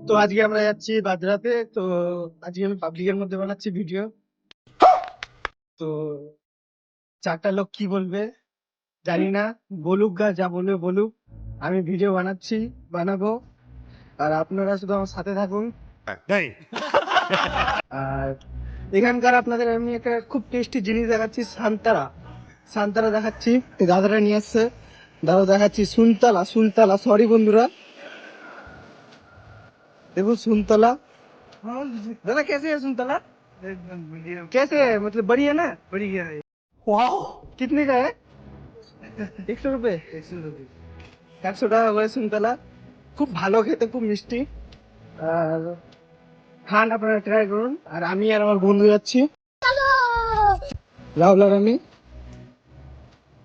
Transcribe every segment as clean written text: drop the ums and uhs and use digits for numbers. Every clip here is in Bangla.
তো আজকে আমরা যাচ্ছি বাদরাতে। তো আজকে আমি পাবলিকের মধ্যে বানাচ্ছি ভিডিও। তো চারটা লোক কি বলবে জানি না, বলুক গা, যা বলবে বলুক। আমি ভিডিও বানাবো, আর আপনারা শুধু আমার সাথে থাকুন। আর এখানকার আপনাদের আমি একটা খুব টেস্টি জিনিস দেখাচ্ছি, সান্তারা। সান্তারা দেখাচ্ছি, এই দাদারা নিয়ে আসছে। দাদা দেখাচ্ছি সুনতলা। সুনতলা, সরি বন্ধুরা, देखो सुनतला। दादा कैसे है सुनतला? एकदम बढ़िया। कैसे है, मतलब बढ़िया ना? बढ़िया है। वाह, कितने का है? 100 रुपए। 100 रुपए, 100 টাকা করে সুনতলা। খুব ভালো খেতে, খুব মিষ্টি। আর খান, আপনারা ট্রাই করুন। আর আমি আর আমার বন্ধু যাচ্ছি, রাহুল আর আমি।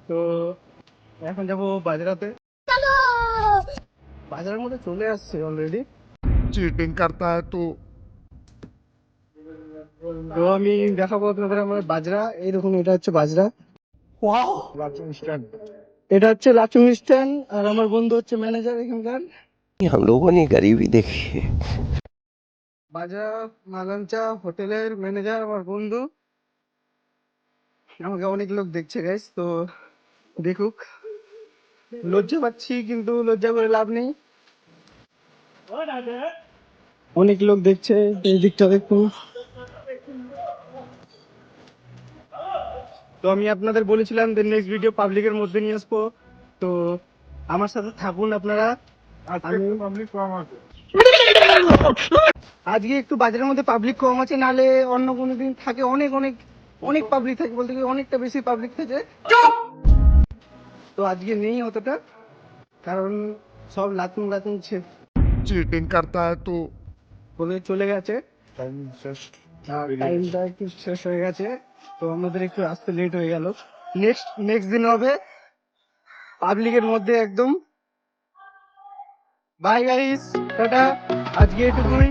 তো এখন যাবো বাজারাতে। বাজারের মধ্যে চলে আসছে অলরেডি। चीटिंग करता है तू। তো আমি দেখাবো আপনাদের আমার বাজরা। এই দেখুন, এটা হচ্ছে বাজরা। লাচুং স্ট্যান্ড। এটা হচ্ছে লাচুং স্ট্যান্ড, আর আমার বন্ধু হচ্ছে ম্যানেজার এখানকার। हम लोगों ने गरीबी देखी है। বাজরা মালাঞ্চা হোটেলের ম্যানেজার আমার বন্ধু। আমাকে অনেক লোক দেখছে গাইস, তো দেখুক। লজ্জা পাচ্ছি, কিন্তু লজ্জা করে লাভ নেই। অনেক লোক দেখছে, এই দিকটা দেখুন। তো আমি আপনাদের বলেছিলাম যে নেক্সট ভিডিও পাবলিকের মধ্যে নিয়ে আসবো। তো আমার সাথে থাকুন আপনারা। আজকে একটু বাজারের মধ্যে পাবলিক কম আছে, নালে অন্য কোনো দিন থাকে অনেক অনেক অনেক পাবলিক থাকে, বলতে গেলে অনেকটা বেশি পাবলিক থাকে। তো আজকে নেই অতটা, কারণ সব লাতুন লাতুন चीटिंग करता है तू। বলে চলে গেছে। টাইমটা একটু শেষ হয়ে গেছে, তো আমাদের একটু আসতে লেট হয়ে গেল। নেক্সট দিন হবে পাবলিকের মধ্যে একদম। Bye guys, tata. আজকে এটুকুই।